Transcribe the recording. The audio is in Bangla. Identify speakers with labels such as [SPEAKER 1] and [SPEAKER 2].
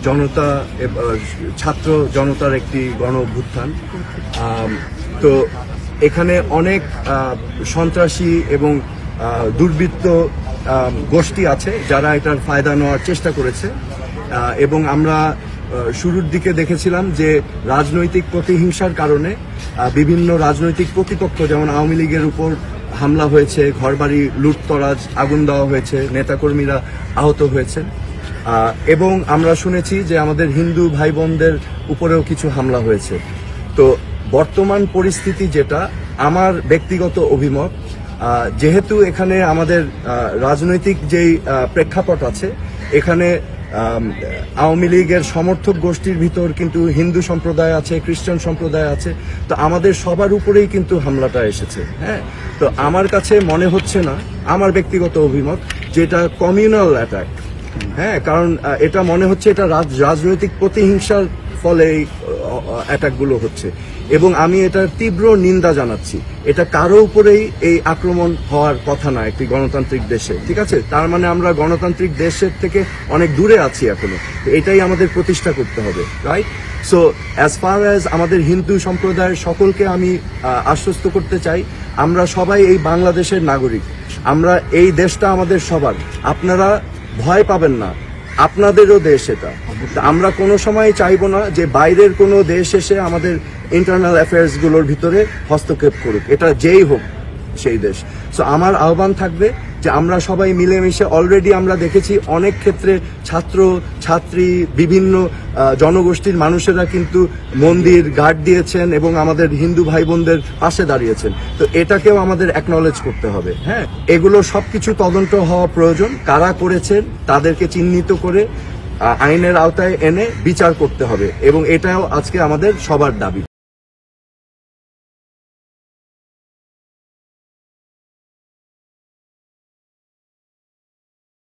[SPEAKER 1] জনতা ছাত্র জনতার একটি গণ অভ্যুত্থান। তো এখানে অনেক সন্ত্রাসী এবং দুর্বৃত্ত গোষ্ঠী আছে যারা এটার ফায়দা নেওয়ার চেষ্টা করেছে, এবং আমরা শুরুর দিকে দেখেছিলাম যে রাজনৈতিক প্রতিহিংসার কারণে বিভিন্ন রাজনৈতিক প্রতিপক্ষ যেমন আওয়ামী লীগের উপর হামলা হয়েছে, ঘরবাড়ি লুটতরাজ, আগুন দেওয়া হয়েছে, নেতাকর্মীরা আহত হয়েছে, এবং আমরা শুনেছি যে আমাদের হিন্দু ভাই বোনদের উপরেও কিছু হামলা হয়েছে। তো বর্তমান পরিস্থিতি যেটা, আমার ব্যক্তিগত অভিমত, যেহেতু এখানে আমাদের রাজনৈতিক যেই প্রেক্ষাপট আছে, এখানে আওয়ামী লীগের সমর্থক গোষ্ঠীর ভিতর কিন্তু হিন্দু সম্প্রদায় আছে, খ্রিস্টান সম্প্রদায় আছে, তো আমাদের সবার উপরেই কিন্তু হামলাটা এসেছে। হ্যাঁ, তো আমার কাছে মনে হচ্ছে না, আমার ব্যক্তিগত অভিমত, যে এটা কমিউনাল অ্যাটাক। হ্যাঁ, কারণ এটা মনে হচ্ছে এটা রাজনৈতিক প্রতিহিংসার ফলে এই অ্যাটাকগুলো হচ্ছে, এবং আমি এটার তীব্র নিন্দা জানাচ্ছি। এটা কারো উপরেই এই আক্রমণ হওয়ার কথা না একটি গণতান্ত্রিক দেশে, ঠিক আছে? তার মানে আমরা গণতান্ত্রিক দেশের থেকে অনেক দূরে আছি এখনো। এটাই আমাদের প্রতিষ্ঠা করতে হবে, right? So as far as আমাদের হিন্দু সম্প্রদায়ের সকলকে আমি আশ্বস্ত করতে চাই, আমরা সবাই এই বাংলাদেশের নাগরিক, আমরা এই দেশটা আমাদের সবার, আপনারা ভয় পাবেন না, আপনাদেরও দেশ এটা। আমরা কোনো সময় চাইবো না যে বাইরের কোনো দেশ এসে আমাদের ইন্টারনাল অ্যাফেয়ার্স গুলোর ভিতরে হস্তক্ষেপ করুক, এটা যেই হোক সেই দেশ। সো আমার আহ্বান থাকবে যে আমরা সবাই মিলেমিশে, অলরেডি আমরা দেখেছি অনেক ক্ষেত্রে ছাত্র ছাত্রী বিভিন্ন জনগোষ্ঠীর মানুষেরা কিন্তু মন্দির গার্ড দিয়েছেন এবং আমাদের হিন্দু ভাই বোনদের পাশে দাঁড়িয়েছেন। তো এটাকেও আমাদের অ্যাকনলেজ করতে হবে। হ্যাঁ, এগুলো সবকিছু তদন্ত হওয়া প্রয়োজন, কারা করেছেন তাদেরকে চিহ্নিত করে আইনের আওতায় এনে বিচার করতে হবে, এবং এটাও আজকে আমাদের সবার দাবি।